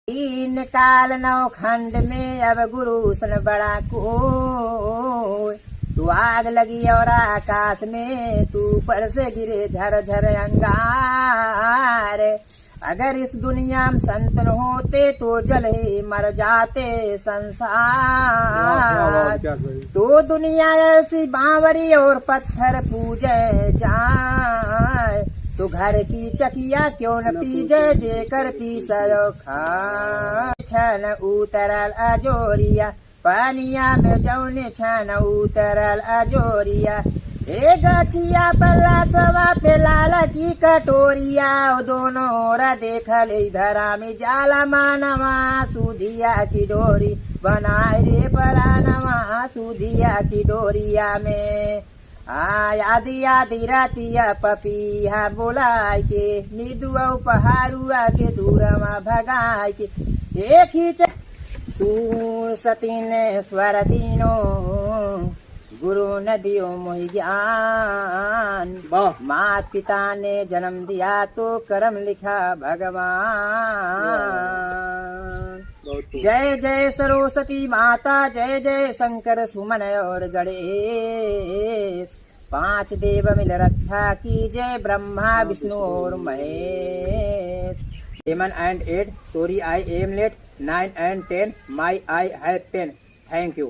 तीन काल नौ खंड में अब गुरु सन बड़ा को, तू आग लगी और आकाश में तू पर से गिरे झर झर अंगार। अगर इस दुनिया में संत न होते तो जल ही मर जाते संसार। तो दुनिया ऐसी बावरी और पत्थर पूजे जाए, तो घर की चकिया क्यों न पीजे जेकर पीसो खा। छन उतरल अजोरिया पानिया में जौने छन उतरल अजोरिया, ए गछिया पल्ला सवा पे लाला की कटोरिया। दोनों ओर देखल धरा में जाला मानवा सुधिया की डोरी बनाए रे परानवा सुधिया की डोरिया में। आदि आदि रातिया पपिया बोलाय के निदुआ पहाड़ुआ के दूरमा भगाय के। एक ही तू सतीन स्वर दीनो गुरु न दियो मोहि ज्ञान। मात पिता ने जन्म दिया तो कर्म लिखा भगवान। जय जय सरस्वती माता, जय जय शंकर सुमन और गणेश। पांच देव मिल रक्षा की जय, ब्रह्मा विष्णु और Mahesh. 7 and 8 sorry I am late, 9 and 10 my I have pen, thank you।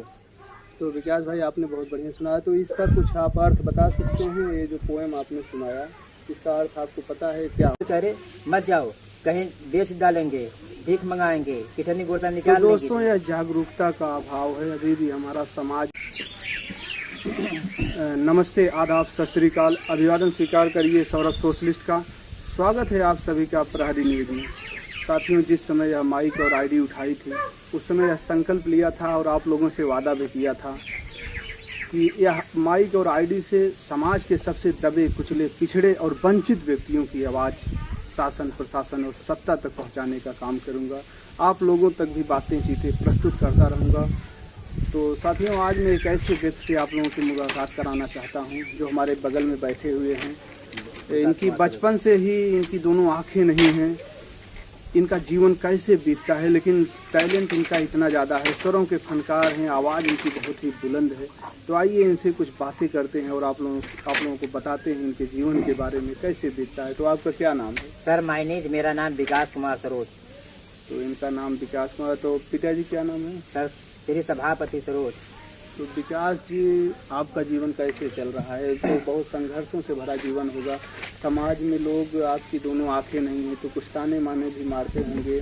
तो विकास भाई आपने बहुत बढ़िया सुनाया, तो इसका कुछ आप अर्थ बता सकते हैं? ये जो पोएम आपने सुनाया इसका अर्थ आपको पता है क्या? करे मत जाओ कहीं बेच डालेंगे, भीख मंगाएंगे, कितनी गोटा निकाल तो दोस्तों यह जागरूकता का अभाव है अभी भी हमारा समाज। नमस्ते, आदाब, सत श्री अकाल, अभिवादन स्वीकार करिए सौरभ सोशलिस्ट का। स्वागत है आप सभी का प्रहरी न्यूज में। साथियों, जिस समय यह माइक और आईडी उठाई थी उस समय यह संकल्प लिया था और आप लोगों से वादा भी किया था कि यह माइक और आईडी से समाज के सबसे दबे कुचले पिछड़े और वंचित व्यक्तियों की आवाज़ शासन प्रशासन और सत्ता तक पहुंचाने का काम करूंगा। आप लोगों तक भी बातें चीतें प्रस्तुत करता रहूंगा। तो साथियों, आज मैं एक ऐसे व्यक्ति से आप लोगों की मुलाकात कराना चाहता हूं जो हमारे बगल में बैठे हुए हैं। इनकी बचपन से ही इनकी दोनों आँखें नहीं हैं। इनका जीवन कैसे बीतता है, लेकिन टैलेंट इनका इतना ज़्यादा है, स्वरों के फनकार हैं, आवाज़ इनकी बहुत ही बुलंद है। तो आइए इनसे कुछ बातें करते हैं और आप लोगों को बताते हैं इनके जीवन के बारे में कैसे बीतता है। तो आपका क्या नाम है? सर माइनेज मेरा नाम विकास कुमार सरोज। तो इनका नाम विकास कुमार। तो पिताजी क्या नाम है? सर श्री सभापति सरोज। तो विकास जी, आपका जीवन कैसे चल रहा है? तो बहुत संघर्षों से भरा जीवन होगा। समाज में लोग आपकी दोनों आंखें नहीं हैं तो कुछ ताने माने भी मारते होंगे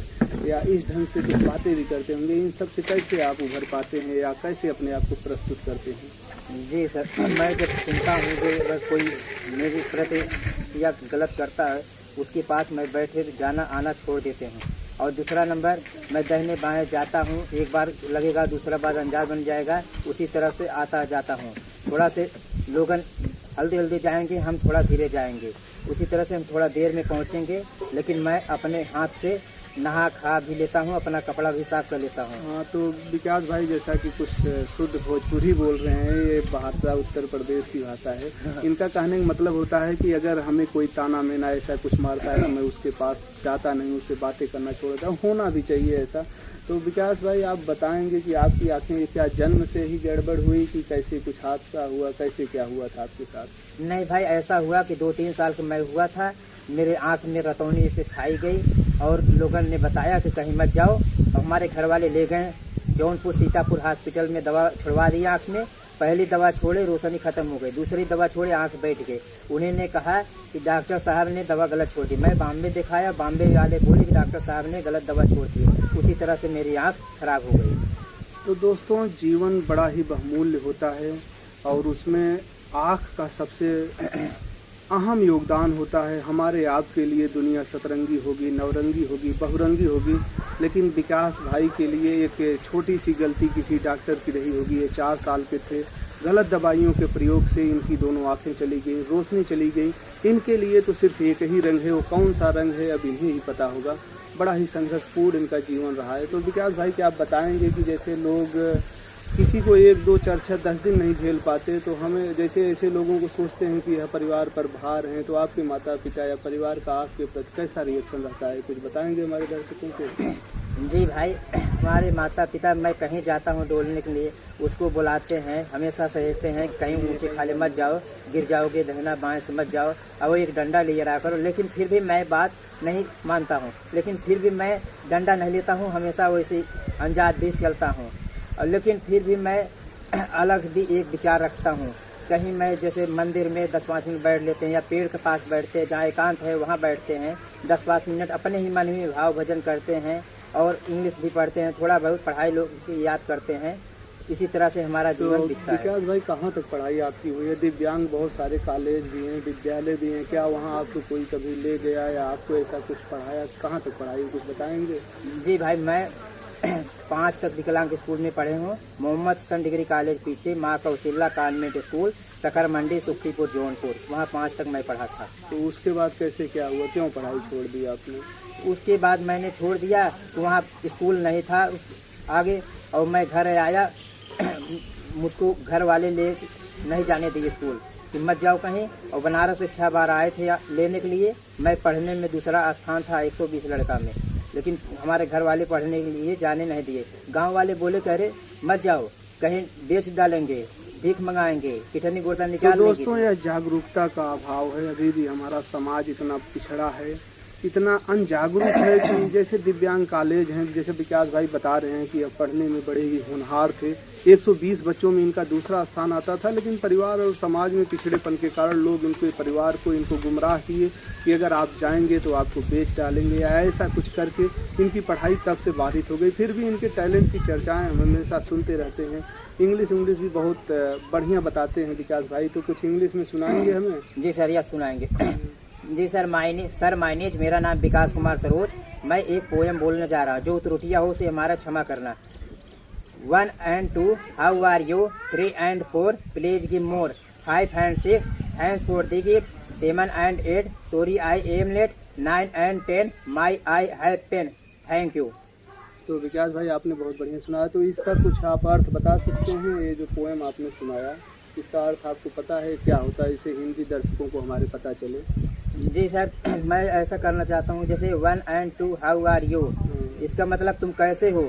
या इस ढंग से कुछ बातें भी करते होंगे। इन सब से कैसे आप उभर पाते हैं या कैसे अपने आप को प्रस्तुत करते हैं? जी सर, मैं जब सुनता हूँ कि अगर कोई मेरी प्रति या गलत करता है उसके पास मैं बैठे जाना आना छोड़ देते हैं। और दूसरा नंबर, मैं दाहिने बाएं जाता हूँ, एक बार लगेगा दूसरा बार अंदाज बन जाएगा, उसी तरह से आता जाता हूँ। थोड़ा से लोगन हल्दी हल्दी जाएंगे, हम थोड़ा धीरे जाएंगे, उसी तरह से हम थोड़ा देर में पहुँचेंगे। लेकिन मैं अपने हाथ से नहा खा भी लेता हूँ, अपना कपड़ा भी साफ कर लेता हूँ। हाँ, तो विकास भाई जैसा कि कुछ शुद्ध भोजपुरी बोल रहे हैं, ये भाषा उत्तर प्रदेश की भाषा है। इनका कहने का मतलब होता है कि अगर हमें कोई ताना मेना ऐसा कुछ मारता है तो मैं उसके पास जाता नहीं, उससे बातें करना छोड़ देता हूँ। होना भी चाहिए ऐसा। तो विकास भाई आप बताएंगे कि आपकी आँखें क्या जन्म से ही गड़बड़ हुई कि कैसे कुछ हादसा हुआ, कैसे क्या हुआ था आपके साथ? नहीं भाई, ऐसा हुआ कि 2-3 साल का मैं हुआ था, मेरे आँख में रतौनी से छाई गई और लोगों ने बताया कि कहीं मत जाओ। हमारे घर वाले ले गए जौनपुर सीतापुर हॉस्पिटल में, दवा छुड़वा दी आँख में। पहली दवा छोड़े रोशनी ख़त्म हो गई, दूसरी दवा छोड़े आँख बैठ गए। उन्होंने कहा कि डॉक्टर साहब ने दवा गलत छोड़ दी। मैं बॉम्बे दिखाया, बॉम्बे वाले बोले कि डॉक्टर साहब ने गलत दवा छोड़ दी। उसी तरह से मेरी आँख खराब हो गई। तो दोस्तों, जीवन बड़ा ही बहुमूल्य होता है और उसमें आँख का सबसे अहम योगदान होता है। हमारे आपके लिए दुनिया सतरंगी होगी, नवरंगी होगी, बहुरंगी होगी, लेकिन विकास भाई के लिए एक छोटी सी गलती किसी डॉक्टर की रही होगी। ये 4 साल के थे, गलत दवाइयों के प्रयोग से इनकी दोनों आंखें चली गई, रोशनी चली गई। इनके लिए तो सिर्फ एक ही रंग है, वो कौन सा रंग है अब इन्हें ही पता होगा। बड़ा ही संघर्षपूर्ण इनका जीवन रहा है। तो विकास भाई, क्या आप बताएंगे कि जैसे लोग किसी को 1, 2, 4, 6, 10 दिन नहीं झेल पाते, तो हमें जैसे ऐसे लोगों को सोचते हैं कि यह परिवार पर भार हैं, तो आपके माता पिता या परिवार का आपके प्रति कैसा रिएक्शन रहता है? कुछ बताएंगे हमारे दर्शकों को? जी भाई, हमारे माता पिता, मैं कहीं जाता हूँ डोलने के लिए, उसको बुलाते हैं, हमेशा सहते हैं कहीं ऊंचे खाले मत जाओ, गिर जाओगे, दहना बाएं से मत जाओ, और वो एक डंडा लिए रहा करो। लेकिन फिर भी मैं बात नहीं मानता हूँ, लेकिन फिर भी मैं डंडा नहीं लेता हूँ, हमेशा वैसे अनजात भी चलता हूँ। और लेकिन फिर भी मैं अलग भी एक विचार रखता हूँ। कहीं मैं जैसे मंदिर में 10-5 मिनट बैठ लेते हैं, या पेड़ के पास बैठते हैं, जहाँ एकांत है वहाँ बैठते हैं, 10-5 मिनट अपने ही मन में भाव भजन करते हैं, और इंग्लिश भी पढ़ते हैं, थोड़ा बहुत पढ़ाई लोग की याद करते हैं। इसी तरह से हमारा तो जीवन बीतता है। विकास भाई, कहाँ तक पढ़ाई आपकी हुई है? दिव्यांग बहुत सारे कॉलेज भी हैं, विद्यालय भी हैं, क्या वहाँ आपको कोई कभी ले गया या आपको ऐसा कुछ पढ़ाया? कहाँ तक पढ़ाई, कुछ बताएंगे? जी भाई, मैं 5 तक विकलांग स्कूल में पढ़े हूँ। मोहम्मद हसन डिग्री कॉलेज पीछे, माँ कौशल्या कॉन्वेंट स्कूल, सकर मंडी, सुखीपुर, जौनपुर, वहाँ 5 तक मैं पढ़ा था। तो उसके बाद कैसे क्या हुआ, क्यों पढ़ाई छोड़ दी आपने? उसके बाद मैंने छोड़ दिया, तो वहाँ स्कूल नहीं था आगे, और मैं घर आया। मुझको घर वाले ले नहीं जाने दिए स्कूल, कि मत जाओ कहीं। और बनारस से 6 बार आए थे लेने के लिए। मैं पढ़ने में दूसरा स्थान था 120 लड़का में, लेकिन हमारे घर वाले पढ़ने के लिए जाने नहीं दिए। गांव वाले बोले, कह रहे मत जाओ, कहीं बेच डालेंगे, भीख मंगाएंगे, कितनी गुर्दा तो निकाल लेंगे। दोस्तों, यह जागरूकता का अभाव है। अभी भी हमारा समाज इतना पिछड़ा है, इतना अनजागरूक है कि जैसे दिव्यांग कॉलेज हैं, जैसे विकास भाई बता रहे हैं कि अब पढ़ने में बड़े ही होनहार थे, 120 बच्चों में इनका दूसरा स्थान आता था, लेकिन परिवार और समाज में पिछड़ेपन के कारण लोग इनके परिवार को इनको गुमराह किए कि अगर आप जाएंगे तो आपको बेच डालेंगे, या ऐसा कुछ करके इनकी पढ़ाई तब से बाधित हो गई। फिर भी इनके टैलेंट की चर्चाएँ हम हमेशा सुनते रहते हैं। इंग्लिश भी बहुत बढ़िया बताते हैं विकास भाई, तो कुछ इंग्लिश में सुनाएंगे हमें? जी सर, यह सुनाएंगे। जी सर, माइनेज, मेरा नाम विकास कुमार सरोज। मैं एक पोएम बोलने जा रहा हूँ। जो त्रुटियाँ हो उसे हमारा क्षमा करना। 1 and 2, how are you? 3 and 4, please give more. 5 and 6, thanks for the gift. 7 and 8, sorry I am late. 9 and 10, my eye have pain. Thank you. तो विकास भाई, आपने बहुत बढ़िया सुनाया, तो इसका कुछ आप अर्थ बता सकते हैं? ये जो पोएम आपने सुनाया, इसका अर्थ आपको पता है क्या होता है? इसे हिंदी दर्शकों को हमारे पता चले। जी सर, मैं ऐसा करना चाहता हूँ, जैसे 1 and 2, हाउ आर यू, इसका मतलब तुम कैसे हो।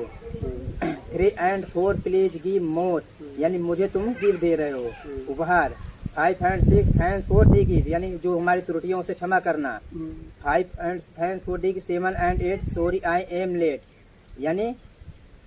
3 and 4, प्लीज गिव मोर, यानी मुझे तुम गिव दे रहे हो, उपहार। 5 and 6, thanks for the gift, यानी जो हमारी त्रुटियों से क्षमा करना। 5 and thanks for the. 7 and 8, sorry I am late, यानी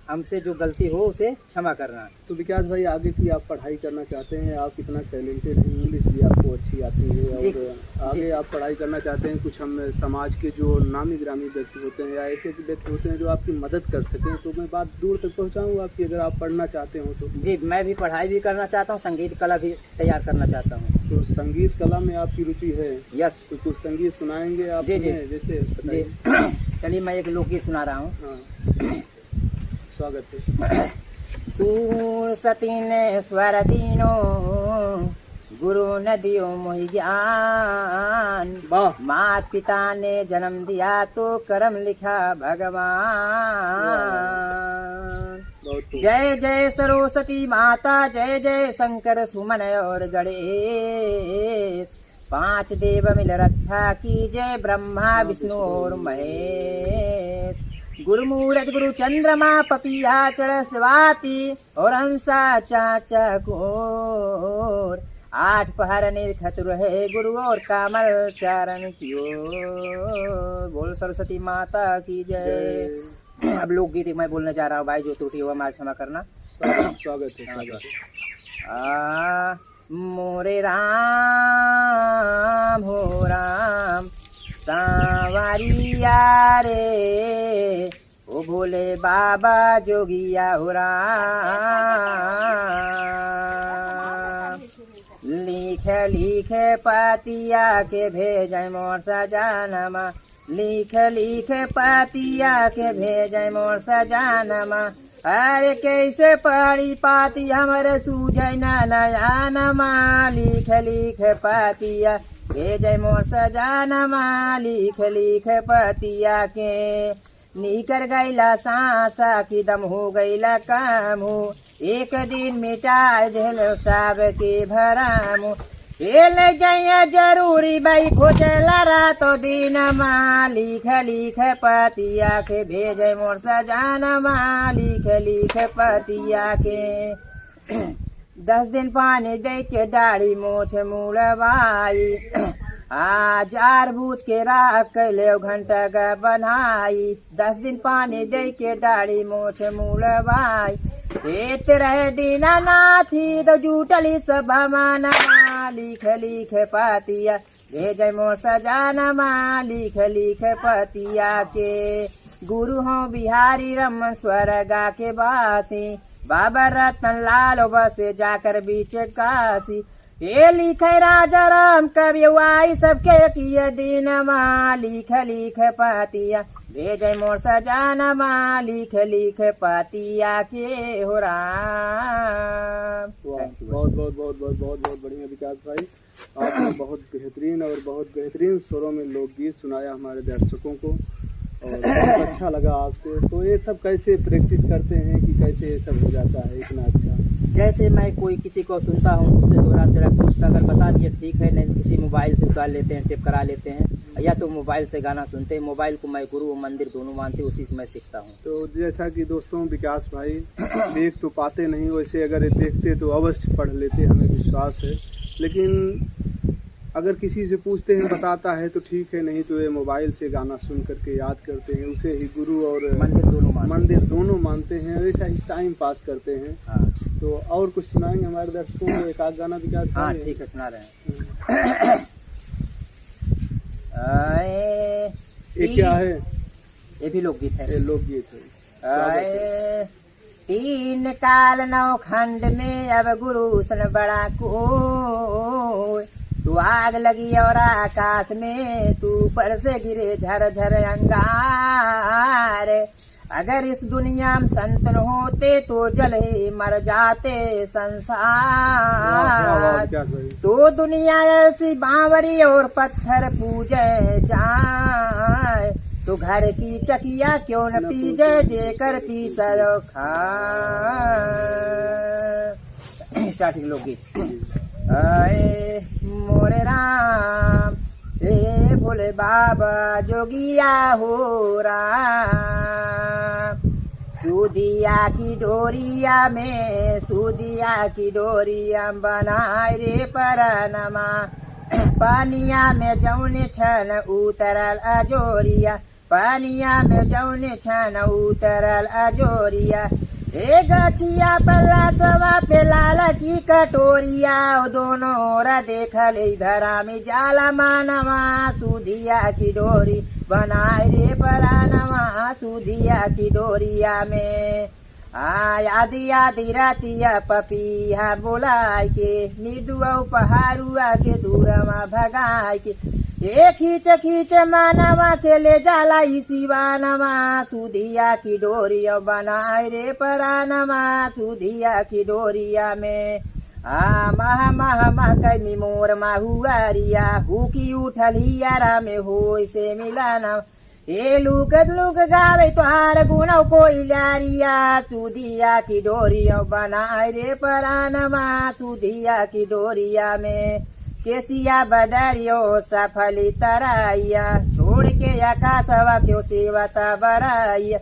हमसे जो गलती हो उसे क्षमा करना। तो विकास भाई, आगे की आप पढ़ाई करना चाहते हैं, आप इतना टैलेंटेड हैं, इंग्लिश भी आपको अच्छी आती है, और आगे आप पढ़ाई करना चाहते हैं, कुछ हम समाज के जो नामी ग्रामी व्यक्ति होते हैं या ऐसे व्यक्ति होते हैं जो आपकी मदद कर सकें, तो मैं बात दूर तक पहुंचाऊं आपकी, अगर आप पढ़ना चाहते हो तो। जी, मैं भी पढ़ाई भी करना चाहता हूँ, संगीत कला भी तैयार करना चाहता हूँ। तो संगीत कला में आपकी रुचि है? यस। तो कुछ संगीत सुनाएंगे आप? जी जी जैसे जी। चलिए, मैं एक लोकगीत सुना रहा हूँ। हाँ, स्वागत है। सूर सतीन स्वर दीनो, गुरु न दियो मोहि ज्ञान। वाह। मात पिता ने जन्म दिया तो कर्म लिखा भगवान। बहुत खूब। जय जय सरस्वती माता, जय जय शंकर सुमन और गणेश। 5 देव मिल रक्षा की, जय ब्रह्मा विष्णु और महेश। गुरु मूरत गुरु चंद्रमा, पपिया चढ़ स्वाति, और हंसा चाचा कोर। 8 पहर निरखत रहे गुरु, और कामल चरण की ओर। बोल सरस्वती माता की जय। अब लोकगीत मैं बोलने जा रहा हूँ भाई, जो त्रुटि हुआ हमारा क्षमा करना। स्वागत है। मोरे राम हो राम, सांवरिया रे, ओ भोले बाबा जोगिया हो राम। लिख लिख पतिया के भेजै मोर सजानमा, लिख लिख पतिया के भेजै मोर सजानमा। अरे कैसे पढ़ी पाती हमरे सूझै न नयानमा। लिख लिख पतिया भेजै मोर सजानमा, लिख लिख पतिया के। निकर गैला सांसा की दम हो गैला काम हो, एक दिन मिटाए दिल सब के भराम। ये ले जाइए जरूरी भाई खोजला रातो दिन माँ लिख लिख पतिया के भेजे मोर सजाना माँ लिख लिख पतिया के 10 दिन पानी दे के दाढ़ी मोछ मुड़वाई जार बूझ के राख कैले घंटा का बनाई 10 दिन पानी दे के दाढ़ी मोछ मुड़वाई हेत रहे दीना नाथी तो जूटली सभा माना लिख लिख पतिया भेजे मोर सजाना माँ लिख लिख पतिया के गुरु हो बिहारी रमन स्वर्गा के बासी बाबा रतन लाल बसे जाकर बीच काशी ये लिखे राजा राम कवि आई सबके किए दिन माँ लिख लिख पतिया भेजे मोर सजाना माँ लिख लिख पतिया के हो राम। बहुत बहुत बहुत बहुत बहुत बहुत बढ़िया विकास भाई, आपने बहुत बेहतरीन और बहुत बेहतरीन स्वरों में लोकगीत सुनाया हमारे दर्शकों को और बहुत अच्छा लगा आपसे। तो ये सब कैसे प्रैक्टिस करते हैं कि कैसे ये सब हो जाता है इतना अच्छा? जैसे मैं कोई किसी को सुनता हूँ उससे दोहरा तेरा पूछता अगर बता दिए ठीक है, नहीं किसी मोबाइल से उतार लेते हैं, टेप करा लेते हैं, या तो मोबाइल से गाना सुनते हैं। मोबाइल को मैं गुरु और मंदिर दोनों मानते, उसी से मैं सीखता हूँ। तो जैसा कि दोस्तों विकास भाई देख तो पाते नहीं, वैसे अगर देखते तो अवश्य पढ़ लेते, हमें विश्वास है। लेकिन अगर किसी से पूछते हैं बताता है तो ठीक है, नहीं तो ये मोबाइल से गाना सुन करके याद करते हैं, उसे ही गुरु और मंदिर दोनों मानते हैं, वैसा ही टाइम पास करते हैं। हाँ। तो और कुछ सुनाएंगे हमारे दर्शकों को एक आध गाना विकास? हाँ ठीक है, सुना रहे हैं। ये क्या है? ये भी लोकगीत है। ये लोकगीत है। 3 काल 9 खंड में अब गुरु सन बड़ा कोई, तू आग लगी और आकाश में तू ऊपर से गिरे झर झर अंगार। अगर इस दुनिया में संतन होते तो जल ही मर जाते संसार। तो दुनिया ऐसी बावरी और पत्थर पूजे जाए, तो घर की चकिया क्यों न पीजे जेकर पीसो खा। स्टार्टिंग लोकगीत। आए मोरे राम हे भोले बाबा जोगिया हो राम, सूदिया की डोरिया में सूदिया की डोरिया बनाए रे परनमा, पानिया में जौने छन उतरल अजोरिया, पानिया में जौने छन उतरल अजोरिया। एक गछिया पल्ला सवा पे लाल की कटोरिया, दोनों ओर देख ले धरा में जाला मानवा, सूदिया की डोरी बनाए रे परानवा, सूदिया की डोरिया में आदि आदि रातिया पपिया बोलाय के, निदुआ पहाड़ुआ के दूरमा भगाय के, खींच खींच मानवा के ले जाला शिवानवा, सूदिया की डोरिया बनाए रे परानवा, सूदिया की डोरिया में महा महा मह कैमी मोर माहुआरिया, हुकी उठल हियारा में हो से मिलाना, ए लुक लुक गावे तुहार गुणव कोई लारिया, सूदिया की डोरिया बनाए रे परानवा, सूदिया की डोरिया में केसिया बदरियो सफली तराइया, छोड़ के आकाशवा क्यों सेवता बराइया,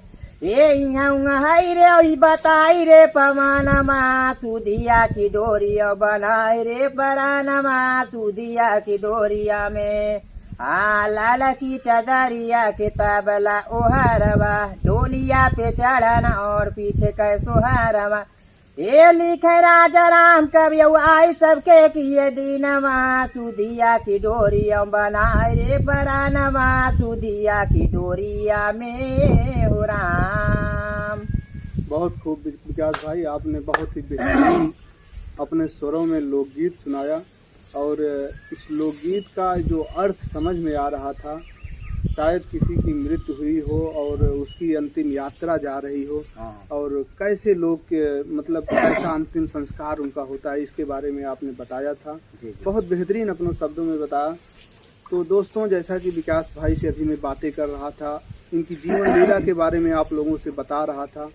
हाई रे बताई रे पमानमा, सूदिया की डोरिया बनाए रे परानमा, सूदिया की डोरिया में लाल की चदरिया के तबला ओहरवा, डोलिया पे चढ़ना और पीछे कैसो हरवा, ये लिखे राजा राम कवि आई सबके किए दीनवा, सूदिया की डोरिया बनाए रे परानवा, सूदिया की डोरिया में हो राम। बहुत खूब विकास भाई, आपने बहुत ही बेहतरीन अपने स्वरों में लोकगीत सुनाया और इस लोकगीत का जो अर्थ समझ में आ रहा था, शायद किसी की मृत्यु हुई हो और उसकी अंतिम यात्रा जा रही हो और कैसे लोग मतलब कैसा अंतिम संस्कार उनका होता है, इसके बारे में आपने बताया था। बहुत बेहतरीन अपने शब्दों में बताया। तो दोस्तों, जैसा कि विकास भाई से अभी मैं बातें कर रहा था, इनकी जीवन लीला के बारे में आप लोगों से बता रहा था,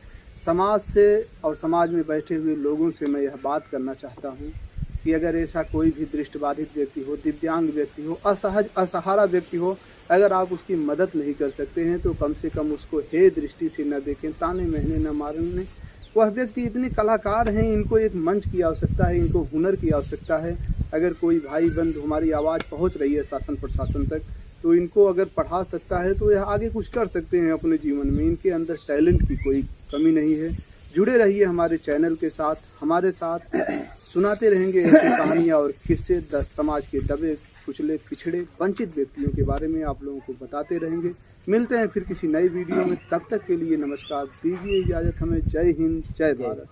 समाज से और समाज में बैठे हुए लोगों से मैं यह बात करना चाहता हूँ कि अगर ऐसा कोई भी दृष्टिबाधित व्यक्ति हो, दिव्यांग व्यक्ति हो, असहज असहारा व्यक्ति हो, अगर आप उसकी मदद नहीं कर सकते हैं तो कम से कम उसको हे दृष्टि से न देखें, ताने महने न मारने। वह व्यक्ति इतने कलाकार हैं, इनको एक मंच की आवश्यकता है, इनको हुनर की आवश्यकता है। अगर कोई भाई बंधु हमारी आवाज़ पहुंच रही है शासन प्रशासन तक, तो इनको अगर पढ़ा सकता है तो यह आगे कुछ कर सकते हैं अपने जीवन में। इनके अंदर टैलेंट की कोई कमी नहीं है। जुड़े रहिए हमारे चैनल के साथ, हमारे साथ सुनाते रहेंगे ऐसी कहानियाँ और किस्से समाज के दबे कुचले पिछड़े वंचित व्यक्तियों के बारे में आप लोगों को बताते रहेंगे। मिलते हैं फिर किसी नई वीडियो में, तब तक के लिए नमस्कार, दीजिए इजाज़त हमें। जय हिंद, जय भारत।